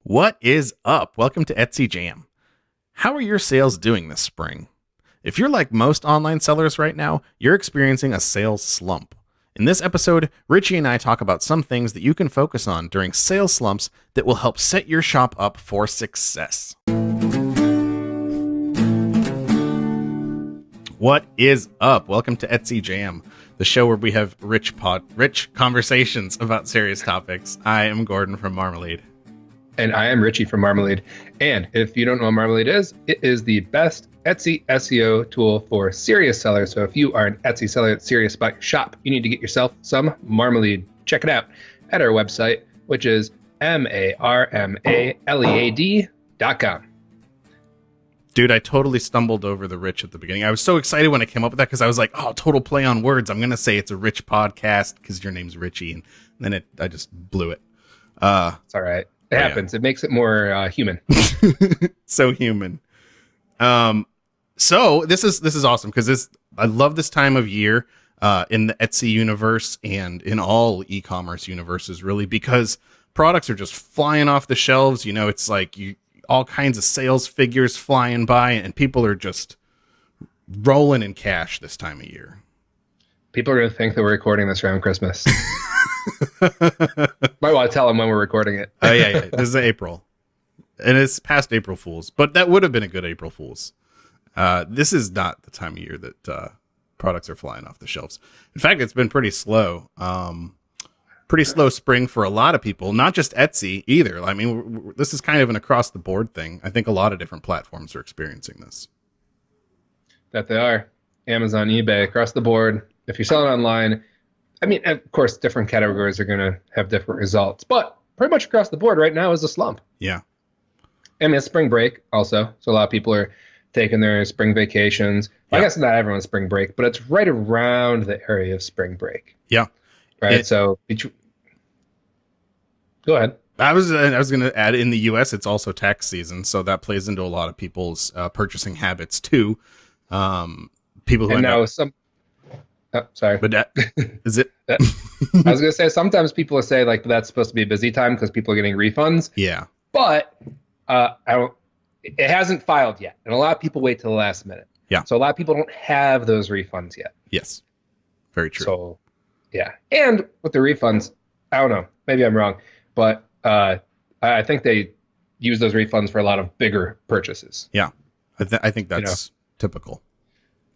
What is up? Welcome to Etsy Jam. How are your sales doing this spring? If you're like most online sellers right now, you're experiencing a sales slump. In this episode, Richie and I talk about some things that you can focus on during sales slumps that will help set your shop up for success. What is up? Welcome to Etsy Jam, the show where we have rich conversations about serious topics. I am Gordon from Marmalead. And I am Richie from Marmalead. And if you don't know what Marmalead is, it is the best Etsy SEO tool for serious sellers. So if you are an Etsy seller that's serious about your shop, you need to get yourself some Marmalead. Check it out at our website, which is marmalead.com. Dude, I totally stumbled over the rich at the beginning. I was so excited when I came up with that because I was like, oh, total play on words. I'm going to say it's a rich podcast because your name's Richie. And then I just blew it. It's all right. It happens. Yeah. It makes it more human. So human. So this is awesome because I love this time of year in the Etsy universe and in all e-commerce universes, really, because products are just flying off the shelves. You know, it's like all kinds of sales figures flying by, and people are just rolling in cash this time of year. People are going to think that we're recording this around Christmas. Might want to tell them when we're recording it. Oh, yeah. This is April. And it's past April Fools. But that would have been a good April Fools. This is not the time of year that products are flying off the shelves. In fact, it's been pretty slow. Pretty slow spring for a lot of people. Not just Etsy either. I mean, this is kind of an across-the-board thing. I think a lot of different platforms are experiencing this. That they are. Amazon, eBay, across the board. If you're selling online, I mean, of course, different categories are going to have different results, but pretty much across the board right now is a slump. Yeah. I mean, it's spring break also. So a lot of people are taking their spring vacations. Well, I guess not everyone's spring break, but it's right around the area of spring break. Yeah. Right. So go ahead. I was going to add, in the US, it's also tax season. So that plays into a lot of people's purchasing habits too. People who Oh, sorry. But is it? I was going to say, sometimes people will say like that's supposed to be a busy time because people are getting refunds. Yeah. But it hasn't filed yet. And a lot of people wait till the last minute. Yeah. So a lot of people don't have those refunds yet. Yes. Very true. So, yeah. And with the refunds, I don't know. Maybe I'm wrong. But I think they use those refunds for a lot of bigger purchases. Yeah. I think that's typical.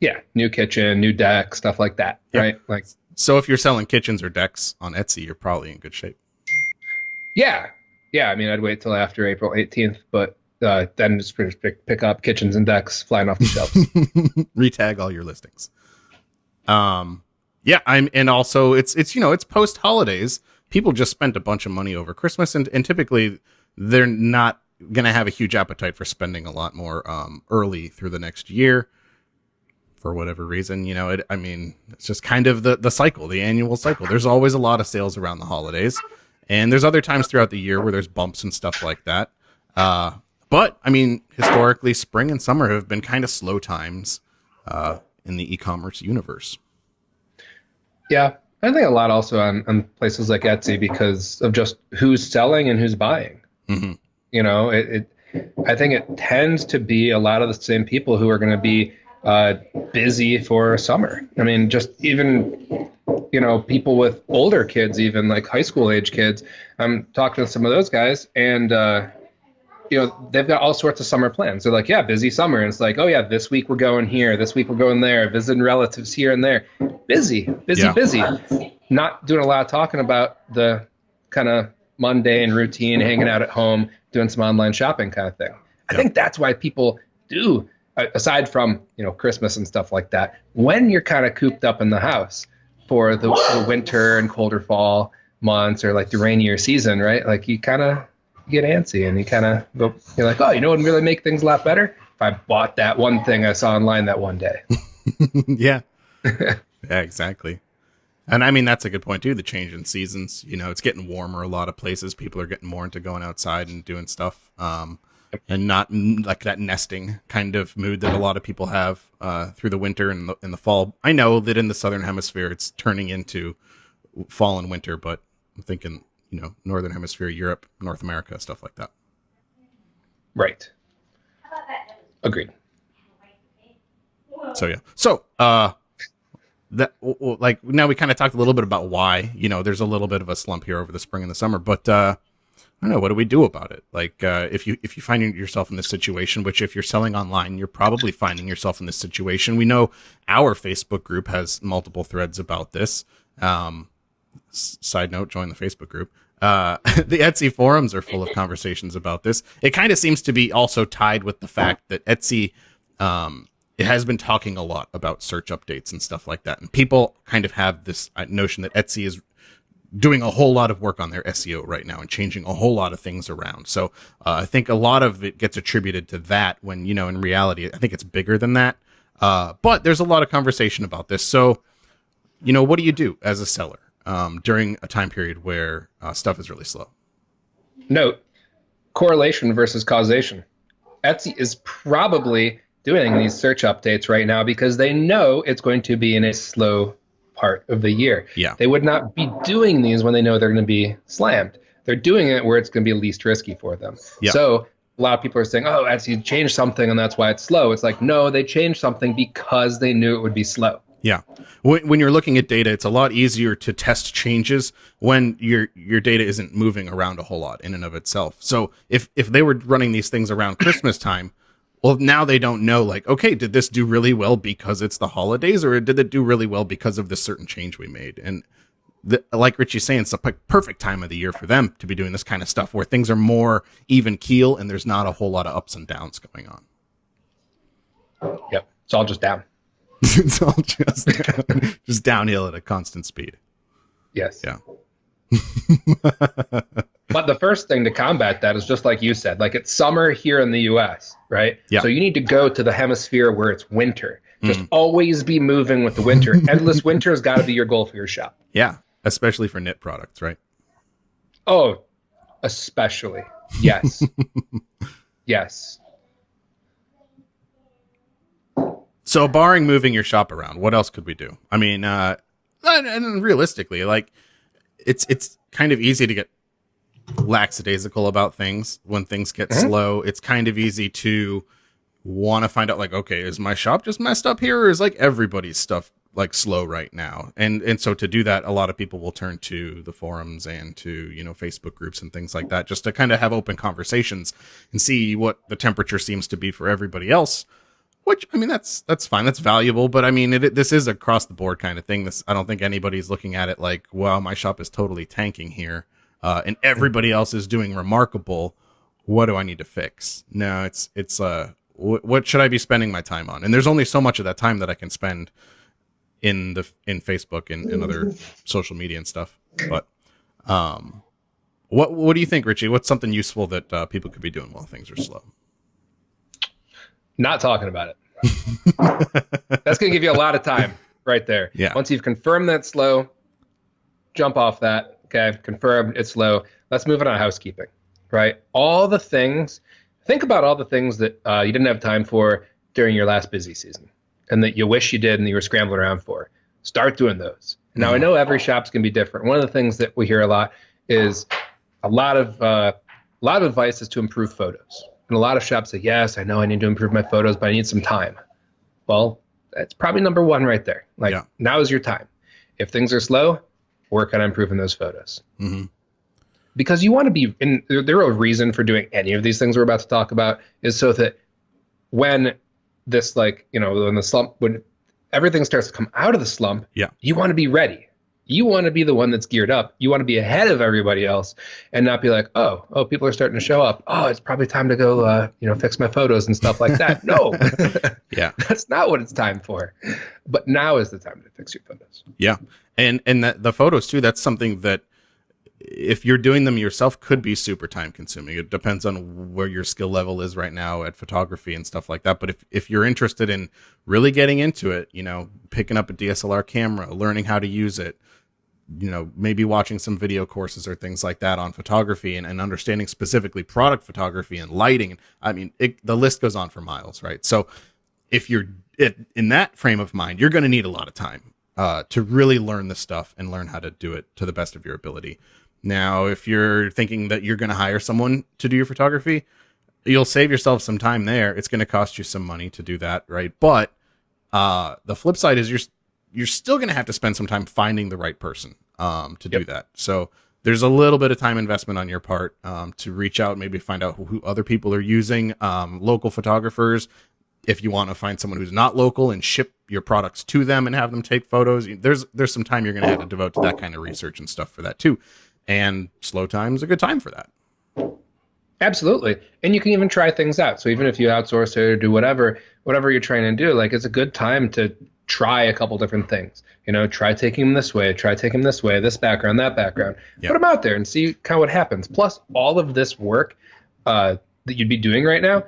Yeah, new kitchen, new deck, stuff like that, right? Like, so if you're selling kitchens or decks on Etsy, you're probably in good shape. Yeah. I mean, I'd wait till after April 18th, but then just pick up kitchens and decks flying off the shelves. Retag all your listings. And also it's it's post holidays. People just spent a bunch of money over Christmas, and typically they're not going to have a huge appetite for spending a lot more early through the next year. For whatever reason, it's just kind of the cycle, the annual cycle. There's always a lot of sales around the holidays, and there's other times throughout the year where there's bumps and stuff like that. But I mean, historically, spring and summer have been kind of slow times in the e-commerce universe. Yeah, I think a lot also on places like Etsy because of just who's selling and who's buying. Mm-hmm. I think it tends to be a lot of the same people who are going to be busy for summer. I mean, just even, people with older kids, even like high school age kids. I'm talking to some of those guys and, they've got all sorts of summer plans. They're like, yeah, busy summer. And it's like, oh yeah, this week we're going here. This week we're going there, visiting relatives here and there. Busy. Not doing a lot of talking about the kind of mundane routine, hanging out at home, doing some online shopping kind of thing. I think that's why people do, aside from, Christmas and stuff like that, when you're kind of cooped up in the house for the winter and colder fall months or like the rainier season, right? Like you kind of get antsy and you kind of go, you're like, oh, it would really make things a lot better if I bought that one thing I saw online that one day. Yeah. Yeah, exactly. And I mean, that's a good point too. The change in seasons, it's getting warmer a lot of places. People are getting more into going outside and doing stuff. And not like that nesting kind of mood that a lot of people have through the winter and in the fall. I know that in the Southern Hemisphere, it's turning into fall and winter, but I'm thinking, Northern Hemisphere, Europe, North America, stuff like that. Right. Agreed. So yeah. So that like now we kind of talked a little bit about why, there's a little bit of a slump here over the spring and the summer, but I don't know, what do we do about it? Like if you find yourself in this situation, which if you're selling online, you're probably finding yourself in this situation. We know our Facebook group has multiple threads about this. Side note, join the Facebook group. The Etsy forums are full of conversations about this. It kind of seems to be also tied with the fact that Etsy, it has been talking a lot about search updates and stuff like that. And people kind of have this notion that Etsy is doing a whole lot of work on their SEO right now and changing a whole lot of things around. So I think a lot of it gets attributed to that when, in reality, I think it's bigger than that. But there's a lot of conversation about this. So, what do you do as a seller during a time period where stuff is really slow? Note, correlation versus causation. Etsy is probably doing these search updates right now because they know it's going to be in a slow part of the year. Yeah. They would not be doing these when they know they're going to be slammed. They're doing it where it's going to be least risky for them. Yeah. So a lot of people are saying, oh, Etsy changed something and that's why it's slow. It's like, no, they changed something because they knew it would be slow. Yeah. When you're looking at data, it's a lot easier to test changes when your data isn't moving around a whole lot in and of itself. So if they were running these things around Christmas time, well, now they don't know, like, okay, did this do really well because it's the holidays, or did it do really well because of this certain change we made? And like Richie's saying, it's the perfect time of the year for them to be doing this kind of stuff where things are more even keel and there's not a whole lot of ups and downs going on. Yep. It's all just down. It's all just downhill at a constant speed. Yes. Yeah. But the first thing to combat that is just like you said, like it's summer here in the US, right? Yeah. So you need to go to the hemisphere where it's winter. Just always be moving with the winter. Endless winter has got to be your goal for your shop. Yeah. Especially for knit products, right? Oh, especially. Yes. Yes. So barring moving your shop around, what else could we do? I mean, and realistically, like it's kind of easy to get lackadaisical about things when things get slow. It's kind of easy to want to find out, like, okay, is my shop just messed up here, or is like everybody's stuff like slow right now? And so to do that, a lot of people will turn to the forums and to, Facebook groups and things like that, just to kind of have open conversations and see what the temperature seems to be for everybody else. Which, I mean, that's fine. That's valuable. But I mean, this is across the board kind of thing. I don't think anybody's looking at it like, wow, my shop is totally tanking here. And everybody else is doing remarkable. What do I need to fix? No, it's what should I be spending my time on? And there's only so much of that time that I can spend in Facebook and other social media and stuff. But what do you think, Richie? What's something useful that people could be doing while things are slow? Not talking about it. That's going to give you a lot of time right there. Yeah. Once you've confirmed that it's slow, jump off that. Okay. Confirmed it's slow. Let's move on to housekeeping, right? All the things, think about all the things that you didn't have time for during your last busy season and that you wish you did and you were scrambling around for. Start doing those. Now, I know every shop's going to be different. One of the things that we hear a lot is a lot of advice is to improve photos. And a lot of shops say, yes, I know I need to improve my photos, but I need some time. Well, that's probably number one right there. Like, Now is your time. If things are slow, work on improving those photos. Mm-hmm. Because you want to be in, the real reason for doing any of these things we're about to talk about is so that when this, when the slump, when everything starts to come out of the slump, you want to be ready. You want to be the one that's geared up. You want to be ahead of everybody else and not be like, oh, people are starting to show up. Oh, it's probably time to go, fix my photos and stuff like that. No, that's not what it's time for. But now is the time to fix your photos. Yeah. And the photos too, that's something that if you're doing them yourself could be super time consuming. It depends on where your skill level is right now at photography and stuff like that. But if you're interested in really getting into it, picking up a DSLR camera, learning how to use it, maybe watching some video courses or things like that on photography and understanding specifically product photography and lighting. I mean, the list goes on for miles, right? So if you're in that frame of mind, you're going to need a lot of time to really learn the stuff and learn how to do it to the best of your ability. Now, if you're thinking that you're going to hire someone to do your photography, you'll save yourself some time there. It's going to cost you some money to do that, right? But the flip side is you're still going to have to spend some time finding the right person to do that. So there's a little bit of time investment on your part to reach out, maybe find out who other people are using, local photographers. If you want to find someone who's not local and ship your products to them and have them take photos, there's some time you're going to have to devote to that kind of research and stuff for that too. And slow time is a good time for that. Absolutely. And you can even try things out. So even if you outsource it or do whatever you're trying to do, like it's a good time to try a couple different things. Try taking them this way, this background, that background. Put them out there and see kind of what happens. Plus, all of this work that you'd be doing right now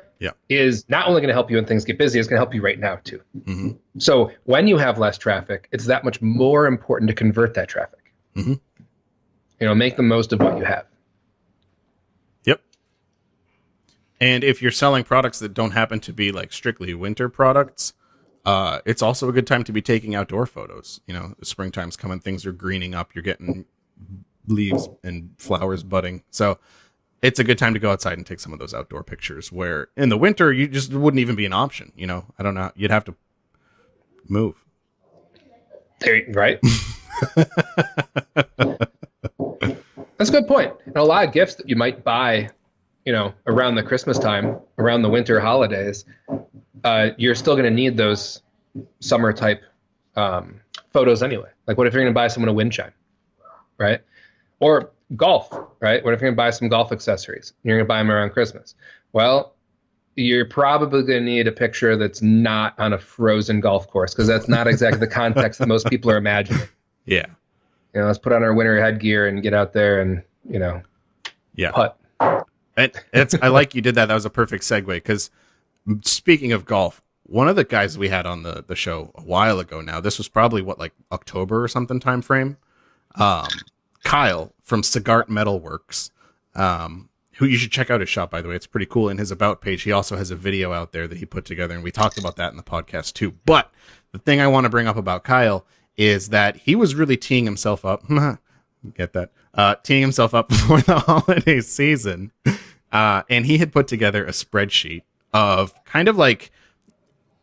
is not only going to help you when things get busy, it's going to help you right now too. Mm-hmm. So when you have less traffic, it's that much more important to convert that traffic. Mm-hmm. Make the most of what you have. Yep. And if you're selling products that don't happen to be like strictly winter products, it's also a good time to be taking outdoor photos. The springtime's coming, things are greening up, you're getting leaves and flowers budding. So it's a good time to go outside and take some of those outdoor pictures where in the winter, you just wouldn't even be an option. I don't know. You'd have to move. Right. That's a good point. And a lot of gifts that you might buy, around the Christmas time, around the winter holidays, you're still going to need those summer type photos anyway. Like what if you're going to buy someone a wind chime, right? Or golf, right? What if you're going to buy some golf accessories? You're going to buy them around Christmas. Well, you're probably going to need a picture that's not on a frozen golf course because that's not exactly the context that most people are imagining. Yeah. Let's put on our winter headgear and get out there and, putt. I like you did that. That was a perfect segue because speaking of golf, one of the guys we had on the show a while ago now, this was probably like October or something time frame. Kyle from Sagart Metalworks, who you should check out his shop, by the way. It's pretty cool. In his About page, he also has a video out there that he put together, and we talked about that in the podcast too. But the thing I want to bring up about Kyle is that he was really teeing himself up. Get that? Teeing himself up for the holiday season. And he had put together a spreadsheet of kind of like,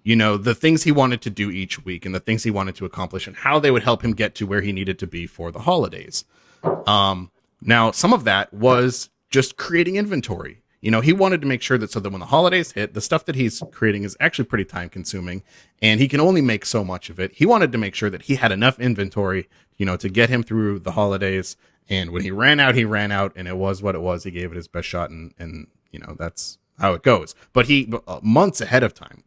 the things he wanted to do each week and the things he wanted to accomplish and how they would help him get to where he needed to be for the holidays. Now, some of that was just creating inventory. He wanted to make sure that so that when the holidays hit, the stuff that he's creating is actually pretty time consuming and he can only make so much of it. He wanted to make sure that he had enough inventory, to get him through the holidays. And when he ran out, and it was what it was. He gave it his best shot and that's how it goes. But he, months ahead of time,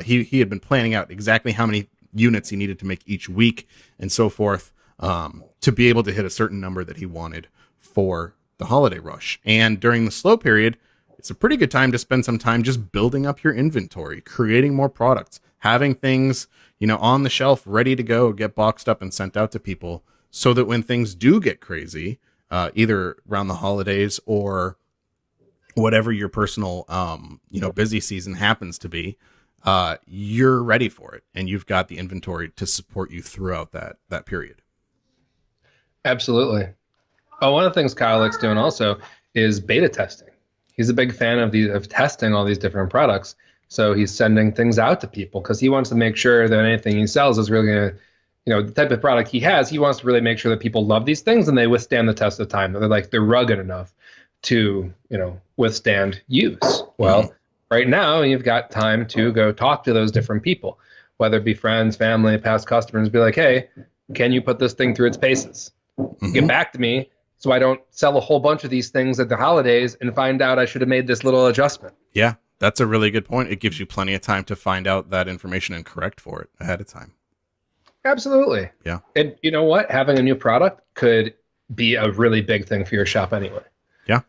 he had been planning out exactly how many units he needed to make each week and so forth, to be able to hit a certain number that he wanted for the holiday rush. And during the slow period, it's a pretty good time to spend some time just building up your inventory, creating more products, having things, on the shelf ready to go, get boxed up and sent out to people so that when things do get crazy, either around the holidays or whatever your personal, busy season happens to be, you're ready for it. And you've got the inventory to support you throughout that period. Absolutely. Oh, one of the things Kyle likes doing also is beta testing. He's a big fan of testing all these different products. So he's sending things out to people because he wants to make sure that anything he sells is really going to, the type of product he has, he wants to really make sure that people love these things and they withstand the test of time. They're rugged enough to, withstand use. Well, right now you've got time to go talk to those different people, whether it be friends, family, past customers, be like, hey, can you put this thing through its paces? Get back to me so I don't sell a whole bunch of these things at the holidays and find out I should have made this little adjustment. Yeah, that's a really good point. It gives you plenty of time to find out that information and correct for it ahead of time. Absolutely. Yeah. And you know what? Having a new product could be a really big thing for your shop anyway. Yeah.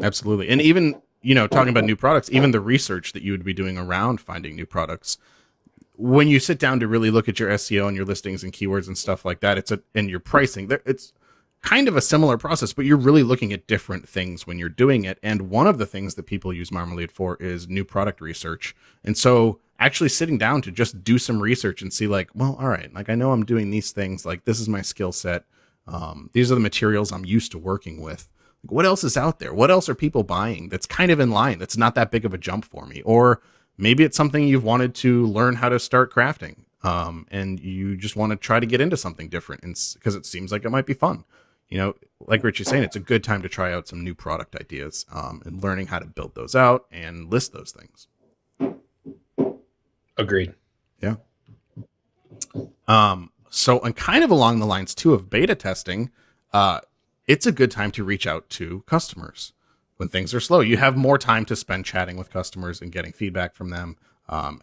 Absolutely. And even, talking about new products, even the research that you would be doing around finding new products, when you sit down to really look at your SEO and your listings and keywords and stuff like that, and your pricing, it's kind of a similar process, but you're really looking at different things when you're doing it. And one of the things that people use Marmalead for is new product research. And so actually sitting down to just do some research and see like, well, all right, like I know I'm doing these things, like this is my skill set. These are the materials I'm used to working with. Like, what else is out there? What else are people buying that's kind of in line? That's not that big of a jump for me. Or maybe it's something you've wanted to learn how to start crafting. And you just want to try to get into something different, and because it seems like it might be fun. Like Richie's saying, it's a good time to try out some new product ideas, and learning how to build those out and list those things. Agreed. Yeah. So, and kind of along the lines too of beta testing, it's a good time to reach out to customers when things are slow. You have more time to spend chatting with customers and getting feedback from them,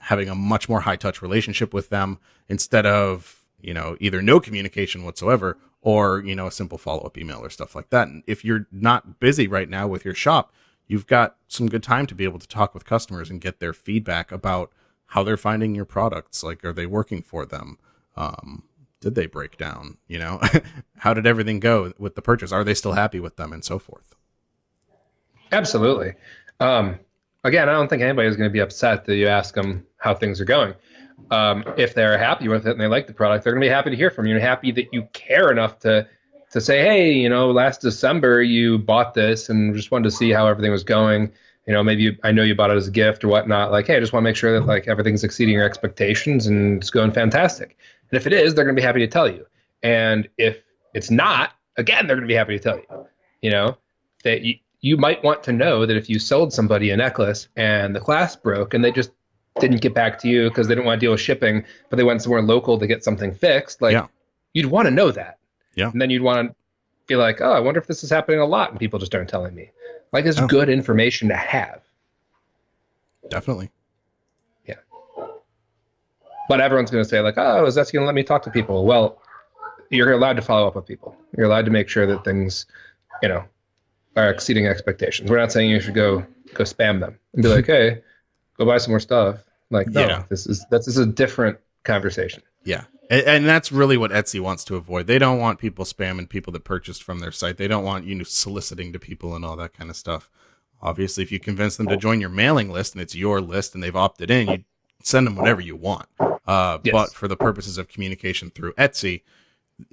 having a much more high touch relationship with them instead of, either no communication whatsoever or, a simple follow-up email or stuff like that. And if you're not busy right now with your shop, you've got some good time to be able to talk with customers and get their feedback about how they're finding your products. Like, are they working for them? Did they break down? How did everything go with the purchase? Are they still happy with them, and so forth? Absolutely. Again, I don't think anybody's going to be upset that you ask them how things are going. If they're happy with it and they like the product, they're going to be happy to hear from you, and happy that you care enough to say, hey, last December you bought this and just wanted to see how everything was going. Maybe I know you bought it as a gift or whatnot. Like, hey, I just want to make sure that like everything's exceeding your expectations and it's going fantastic. And if it is, they're going to be happy to tell you. And if it's not, again, they're going to be happy to tell you. That you might want to know that if you sold somebody a necklace and the clasp broke and they just didn't get back to you because they didn't want to deal with shipping, but they went somewhere local to get something fixed, like, you'd want to know that. Yeah. And then you'd want to be like, oh, I wonder if this is happening a lot and people just aren't telling me. Like, it's good information to have. Definitely. Yeah. But everyone's going to say like, oh, is that going to let me talk to people? Well, you're allowed to follow up with people. You're allowed to make sure that things, are exceeding expectations. We're not saying you should go spam them and be like, hey, go buy some more stuff. Like, no, this is a different conversation. Yeah. And that's really what Etsy wants to avoid. They don't want people spamming people that purchased from their site. They don't want you soliciting to people and all that kind of stuff. Obviously, if you convince them to join your mailing list and it's your list and they've opted in, you send them whatever you want. But for the purposes of communication through Etsy,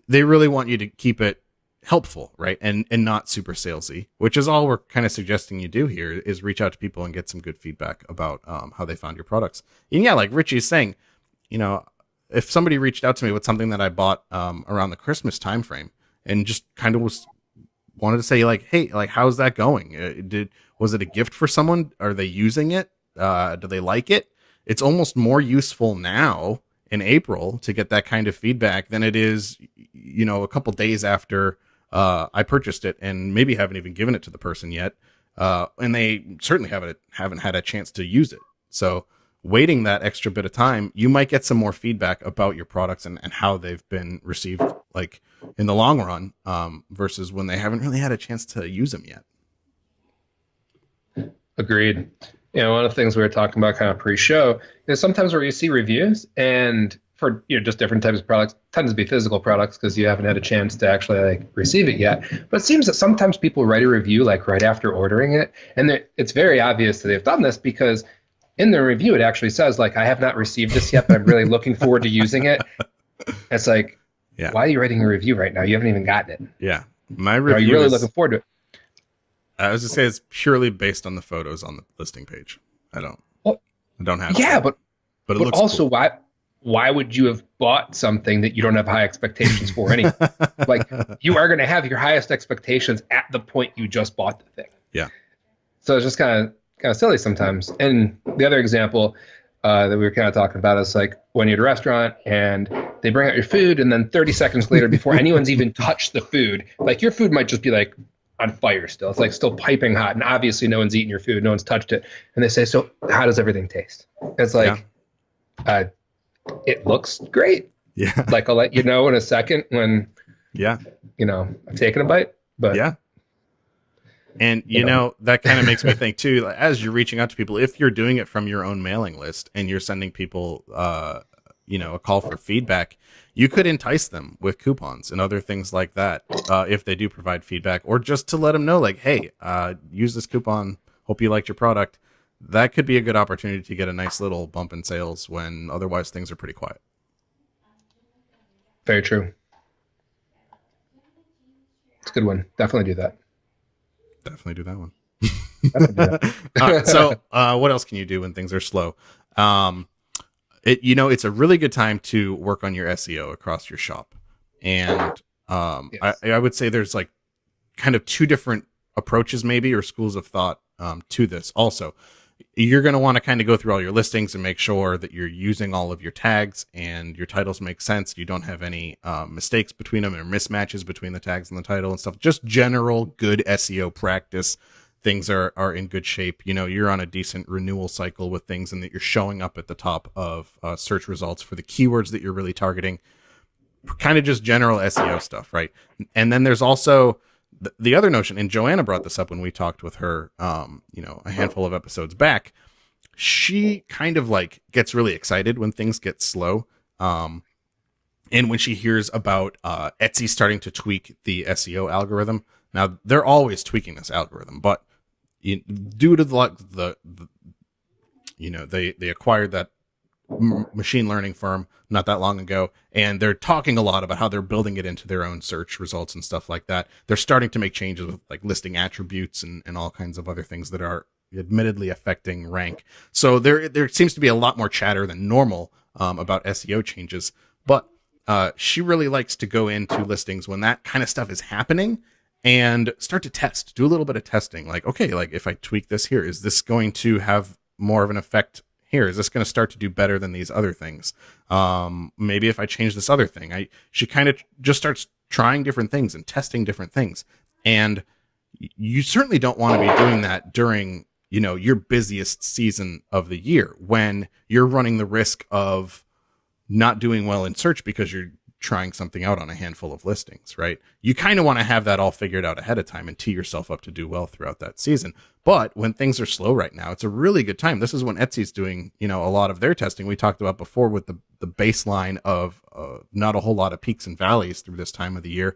they really want you to keep it helpful, right? And not super salesy, which is all we're kind of suggesting you do here, is reach out to people and get some good feedback about how they found your products. And yeah, like Richie's saying, if somebody reached out to me with something that I bought around the Christmas timeframe and just kind of wanted to say like, hey, like, how's that going? Was it a gift for someone? Are they using it? Do they like it? It's almost more useful now in April to get that kind of feedback than it is, a couple days after I purchased it and maybe haven't even given it to the person yet. And they certainly haven't had a chance to use it. So waiting that extra bit of time, you might get some more feedback about your products and how they've been received, like in the long run, versus when they haven't really had a chance to use them yet. Agreed. One of the things we were talking about kind of pre-show is sometimes where you see reviews and for just different types of products, tends to be physical products because you haven't had a chance to actually like receive it yet. But it seems that sometimes people write a review like right after ordering it, and it's very obvious that they've done this because in the review it actually says like, I have not received this yet, but I'm really looking forward to using it. It's like, why are you writing a review right now? You haven't even gotten it. Yeah, my review. Are you really looking forward to it? I was just saying it's purely based on the photos on the listing page. I don't have. Yeah, but it looks also cool. Why would you have bought something that you don't have high expectations for anyway? Like, you are going to have your highest expectations at the point you just bought the thing. Yeah. So it's just kind of silly sometimes. And the other example that we were kind of talking about is like when you're at a restaurant and they bring out your food and then 30 seconds later, before anyone's even touched the food, like your food might just be like on fire still. It's like still piping hot. And obviously no one's eaten your food. No one's touched it. And they say, so how does everything taste? It's like, it looks great. Yeah. Like, I'll let you know in a second when, I've taken a bite, but yeah. And, that kind of makes me think too, as you're reaching out to people, if you're doing it from your own mailing list and you're sending people, a call for feedback, you could entice them with coupons and other things like that. If they do provide feedback, or just to let them know like, hey, use this coupon. Hope you liked your product. That could be a good opportunity to get a nice little bump in sales when otherwise things are pretty quiet. Very true. It's a good one. Definitely do that. Definitely do that one. Definitely do that. All right, so what else can you do when things are slow? It's a really good time to work on your SEO across your shop. And Yes. I would say there's like kind of two different approaches maybe, or schools of thought to this. Also, you're going to want to kind of go through all your listings and make sure that you're using all of your tags and your titles make sense. You don't have any mistakes between them or mismatches between the tags and the title and stuff. Just general good SEO practice. Things are in good shape. You're on a decent renewal cycle with things, and that you're showing up at the top of search results for the keywords that you're really targeting. Kind of just general SEO stuff, right? And then there's also the other notion, and Joanna brought this up when we talked with her, a handful of episodes back. She kind of like gets really excited when things get slow. And when she hears about Etsy starting to tweak the SEO algorithm. Now, they're always tweaking this algorithm, but due to they acquired that machine learning firm not that long ago, and they're talking a lot about how they're building it into their own search results and stuff like that. They're starting to make changes with like listing attributes and all kinds of other things that are admittedly affecting rank. So there seems to be a lot more chatter than normal about SEO changes, but she really likes to go into listings when that kind of stuff is happening and start to test, do a little bit of testing. Like, okay, like if I tweak this here, is this going to have more of an effect here? Is this going to start to do better than these other things? Maybe if I change this other thing, she kind of just starts trying different things and testing different things. And you certainly don't want to be doing that during, your busiest season of the year, when you're running the risk of not doing well in search because you're trying something out on a handful of listings, right? You kind of want to have that all figured out ahead of time and tee yourself up to do well throughout that season. But when things are slow right now, it's a really good time. This is when Etsy's doing, a lot of their testing. We talked about before with the baseline of not a whole lot of peaks and valleys through this time of the year.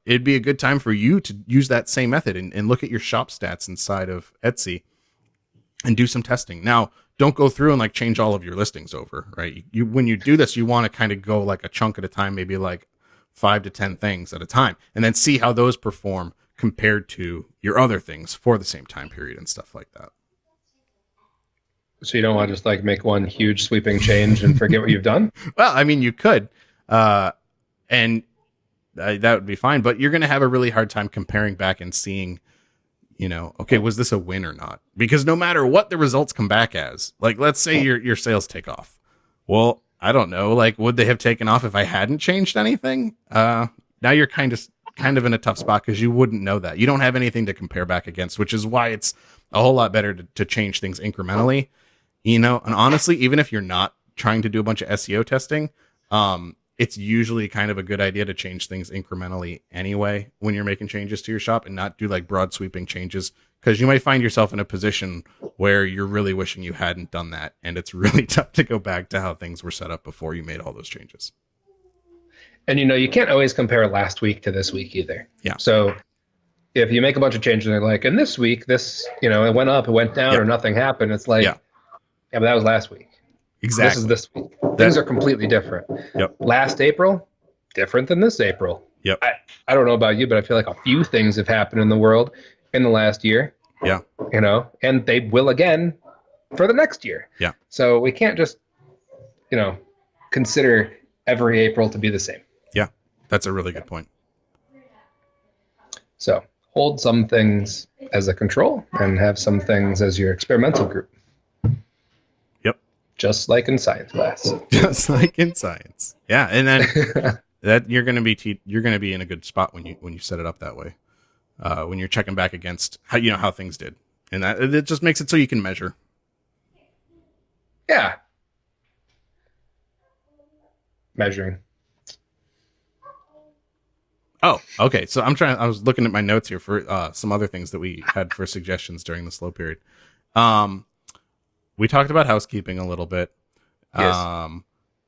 It'd be a good time for you to use that same method and look at your shop stats inside of Etsy and do some testing. Now, don't go through and like change all of your listings over, right? When you do this, you want to kind of go like a chunk at a time, maybe like 5 to 10 things at a time, and then see how those perform compared to your other things for the same time period and stuff like that. So you don't want to just like make one huge sweeping change and forget what you've done? Well, I mean, you could, and that would be fine, but you're going to have a really hard time comparing back and seeing, okay, was this a win or not? Because no matter what the results come back as, like, let's say your sales take off. Well, I don't know, like, would they have taken off if I hadn't changed anything? Now you're kind of in a tough spot because you wouldn't know that. You don't have anything to compare back against, which is why it's a whole lot better to change things incrementally, and honestly, even if you're not trying to do a bunch of SEO testing, it's usually kind of a good idea to change things incrementally anyway when you're making changes to your shop, and not do like broad sweeping changes, because you might find yourself in a position where you're really wishing you hadn't done that. And it's really tough to go back to how things were set up before you made all those changes. And you can't always compare last week to this week either. Yeah. So if you make a bunch of changes and they're like, and this week, this, it went up, it went down, or nothing happened. It's like, yeah, but that was last week. Exactly. This is this week. Things are completely different. Yep. Last April, different than this April. Yep. I don't know about you, but I feel like a few things have happened in the world in the last year. Yeah. And they will again for the next year. Yeah. So we can't just, consider every April to be the same. Yeah. That's a really good point. So hold some things as a control and have some things as your experimental group. Just like in science class. Just like in science. Yeah, and then that you're going to be in a good spot when you set it up that way. When you're checking back against how things did. And that it just makes it so you can measure. Yeah. Measuring. Oh, okay. So I was looking at my notes here for some other things that we had for suggestions during the slow period. We talked about housekeeping a little bit. Yes.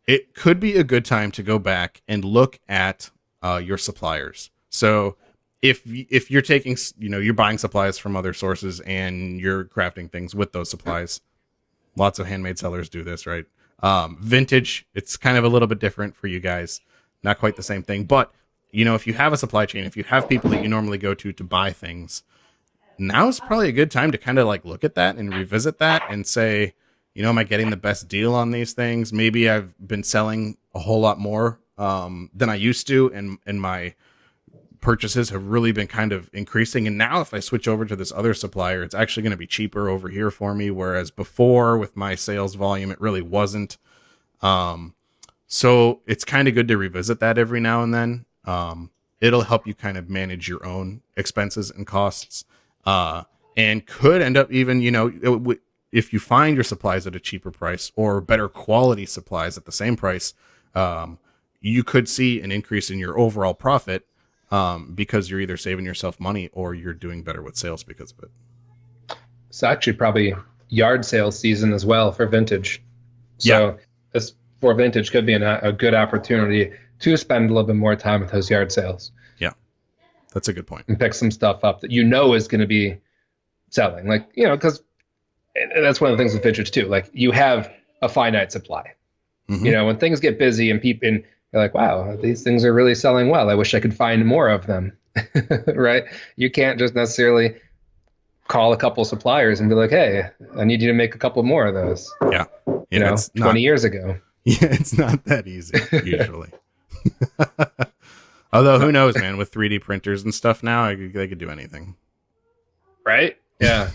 It could be a good time to go back and look at your suppliers. So if you're taking, you're buying supplies from other sources and you're crafting things with those supplies, lots of handmade sellers do this, right? Vintage, it's kind of a little bit different for you guys. Not quite the same thing, but if you have a supply chain, if you have people that you normally go to buy things, now is probably a good time to kind of like look at that and revisit that and say, am I getting the best deal on these things? Maybe I've been selling a whole lot more than I used to, and my purchases have really been kind of increasing. And now if I switch over to this other supplier, it's actually going to be cheaper over here for me. Whereas before with my sales volume, it really wasn't. So it's kind of good to revisit that every now and then. It'll help you kind of manage your own expenses and costs. And could end up even, if you find your supplies at a cheaper price or better quality supplies at the same price, you could see an increase in your overall profit, because you're either saving yourself money or you're doing better with sales because of it. It's actually probably yard sale season as well for vintage. So this for vintage could be a good opportunity to spend a little bit more time with those yard sales. Yeah, that's a good point. And pick some stuff up that is going to be selling. Like, because that's one of the things with vintage too. Like, you have a finite supply. Mm-hmm. When things get busy and you're like, wow, these things are really selling well. I wish I could find more of them. Right? You can't just necessarily call a couple suppliers and be like, hey, I need you to make a couple more of those. Yeah. 20 years ago. Yeah, it's not that easy usually. Although who knows, man, with 3D printers and stuff now, they could do anything. Right? Yeah.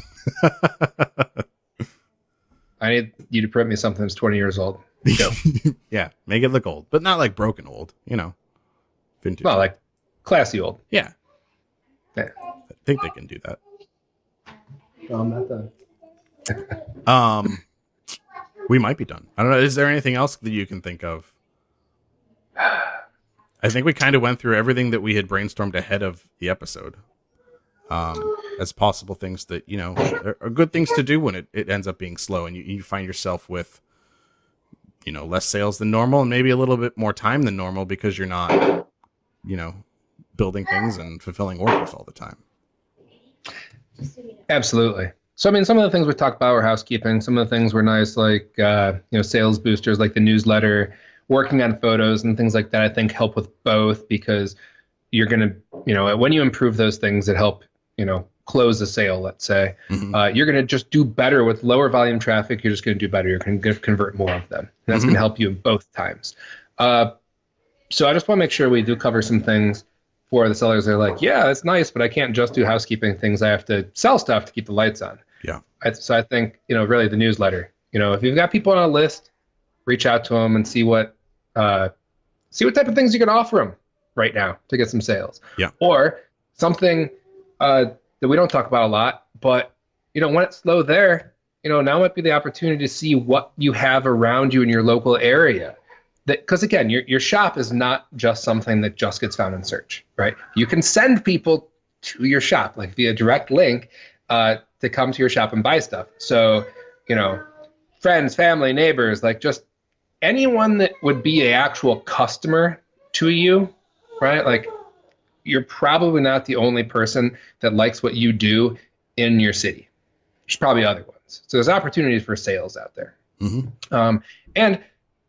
I need you to print me something that's 20 years old. Go. Yeah, make it look old, but not like broken old, vintage. Well, like classy old. Yeah. I think they can do that. No, I'm not done. We might be done. I don't know. Is there anything else that you can think of? I think we kind of went through everything that we had brainstormed ahead of the episode, as possible things that, are good things to do when it ends up being slow and you find yourself with, less sales than normal and maybe a little bit more time than normal because you're not, building things and fulfilling orders all the time. Absolutely. So, I mean, some of the things we talked about were housekeeping. Some of the things were nice, like, sales boosters, like the newsletter, working on photos and things like that, I think help with both, because you're going to, when you improve those things that help, close a sale, let's say, you're going to just do better with lower volume traffic. You're just going to do better. You're going to convert more of them. And that's going to help you both times. So I just want to make sure we do cover some things for the sellers that are like, yeah, it's nice, but I can't just do housekeeping things. I have to sell stuff to keep the lights on. Yeah. So I think, really the newsletter, if you've got people on a list, reach out to them and see what type of things you can offer them right now to get some sales. Yeah. Or something that we don't talk about a lot, but when it's slow there, now might be the opportunity to see what you have around you in your local area. Because again, your shop is not just something that just gets found in search, right? You can send people to your shop, like via direct link, to come to your shop and buy stuff. So, friends, family, neighbors, like just anyone that would be an actual customer to you, right? Like, you're probably not the only person that likes what you do in your city. There's probably other ones. So there's opportunities for sales out there. And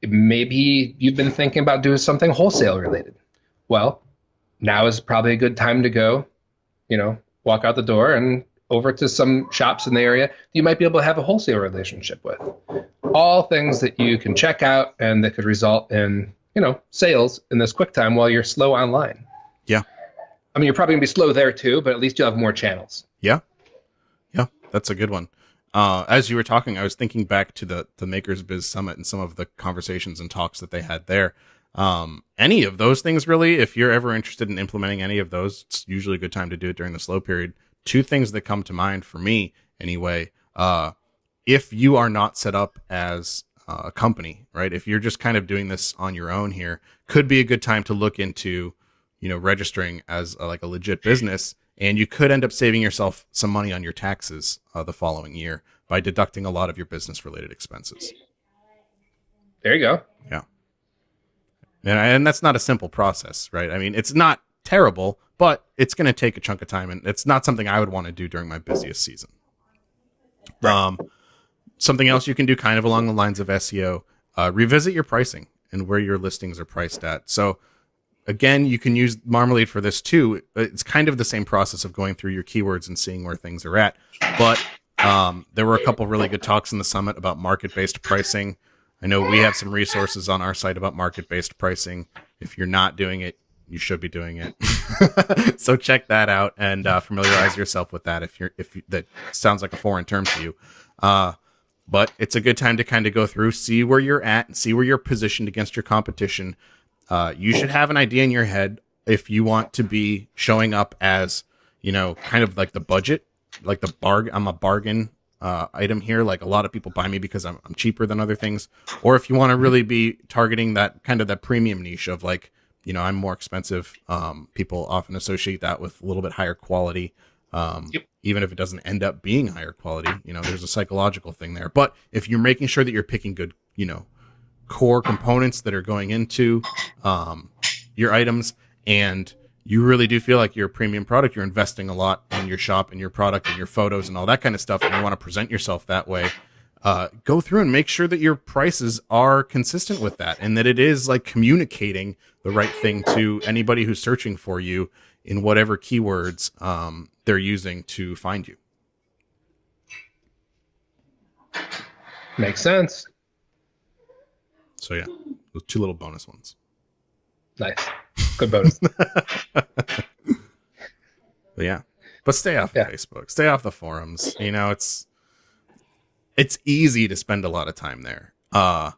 maybe you've been thinking about doing something wholesale related. Well, now is probably a good time to go, walk out the door and over to some shops in the area you might be able to have a wholesale relationship with. All things that you can check out and that could result in, sales in this quick time while you're slow online. Yeah. I mean, you're probably gonna be slow there too, but at least you'll have more channels. Yeah. Yeah. That's a good one. As you were talking, I was thinking back to the Makers Biz Summit and some of the conversations and talks that they had there. Any of those things, really, if you're ever interested in implementing any of those, it's usually a good time to do it during the slow period. Two things that come to mind for me anyway. If you are not set up as a company, right? If you're just kind of doing this on your own here, could be a good time to look into, registering as a legit business. And you could end up saving yourself some money on your taxes the following year by deducting a lot of your business related expenses. There you go. Yeah. And that's not a simple process, right? I mean, it's not terrible, but it's going to take a chunk of time, and it's not something I would want to do during my busiest season. Right. Something else you can do kind of along the lines of SEO, revisit your pricing and where your listings are priced at. So again, you can use Marmalead for this too. It's kind of the same process of going through your keywords and seeing where things are at. But there were a couple really good talks in the summit about market-based pricing. I know we have some resources on our site about market-based pricing. If you're not doing it, you should be doing it. So check that out and familiarize yourself with that if that sounds like a foreign term to you. But it's a good time to kind of go through, see where you're at, and see where you're positioned against your competition. You should have an idea in your head if you want to be showing up as, kind of like the budget, like I'm a bargain item here. Like a lot of people buy me because I'm cheaper than other things. Or if you want to really be targeting that kind of that premium niche of like, I'm more expensive. People often associate that with a little bit higher quality. Even if it doesn't end up being higher quality, there's a psychological thing there. But if you're making sure that you're picking good, core components that are going into your items, and you really do feel like you're a premium product, you're investing a lot in your shop and your product and your photos and all that kind of stuff, and you want to present yourself that way, go through and make sure that your prices are consistent with that, and that it is like communicating the right thing to anybody who's searching for you in whatever keywords they're using to find you. Makes sense. So yeah, those 2 little bonus ones. Nice. Good bonus. But yeah. But stay off Facebook. Stay off the forums. It's easy to spend a lot of time there. And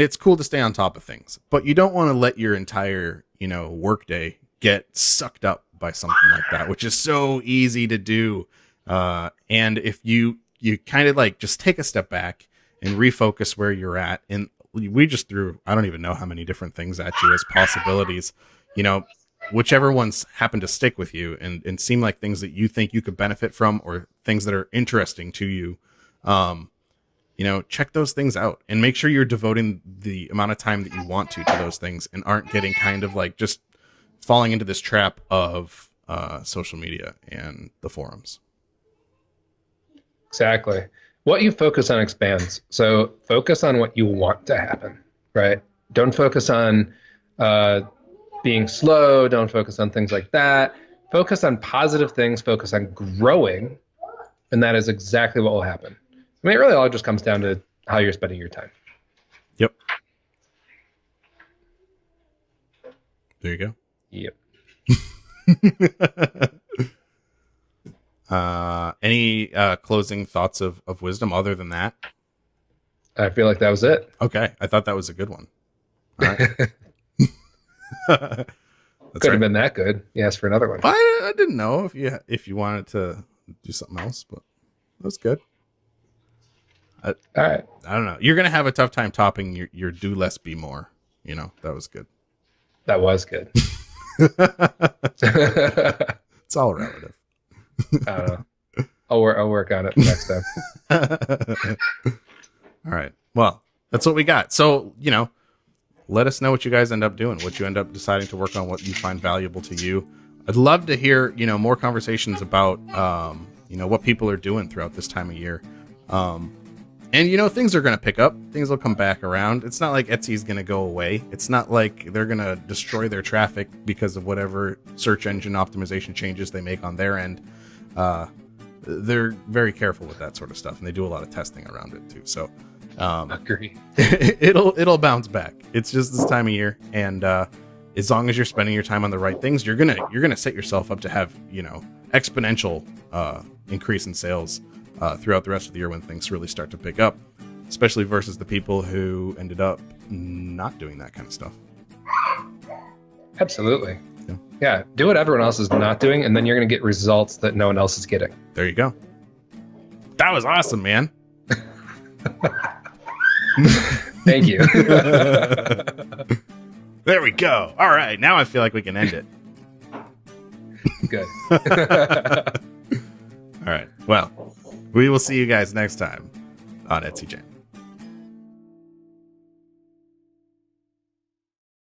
it's cool to stay on top of things. But you don't want to let your entire, workday get sucked up by something like that, which is so easy to do. And if you kind of like just take a step back and refocus where you're at, and we just threw, I don't even know how many different things at you as possibilities, whichever ones happen to stick with you and seem like things that you think you could benefit from or things that are interesting to you, check those things out and make sure you're devoting the amount of time that you want to those things and aren't getting kind of like just falling into this trap of social media and the forums. Exactly. What you focus on expands. So focus on what you want to happen, right? Don't focus on being slow. Don't focus on things like that. Focus on positive things. Focus on growing. And that is exactly what will happen. I mean, it really all just comes down to how you're spending your time. Yep. There you go. Yep. Any closing thoughts of wisdom other than that? I feel like that was it. Okay. I thought that was a good one. All right. Could have been that good. You asked for another one. I didn't know if you wanted to do something else, but that was good. All right. I don't know. You're going to have a tough time topping your do less, be more. That was good. That was good. It's all relative. I don't know. I'll work on it next time. All right. Well, that's what we got. So, let us know what you guys end up doing, what you end up deciding to work on, what you find valuable to you. I'd love to hear, more conversations about, what people are doing throughout this time of year. And, things are going to pick up. Things will come back around. It's not like Etsy's going to go away. It's not like they're going to destroy their traffic because of whatever search engine optimization changes they make on their end. They're very careful with that sort of stuff, and they do a lot of testing around it too. So, agree. it'll bounce back. It's just this time of year, and as long as you're spending your time on the right things, you're gonna set yourself up to have exponential increase in sales throughout the rest of the year when things really start to pick up, especially versus the people who ended up not doing that kind of stuff. Absolutely. Yeah, do what everyone else is not doing, and then you're going to get results that no one else is getting. There you go. That was awesome, man. Thank you. There we go. All right, now I feel like we can end it. Good. All right, well, we will see you guys next time on Etsy Jam.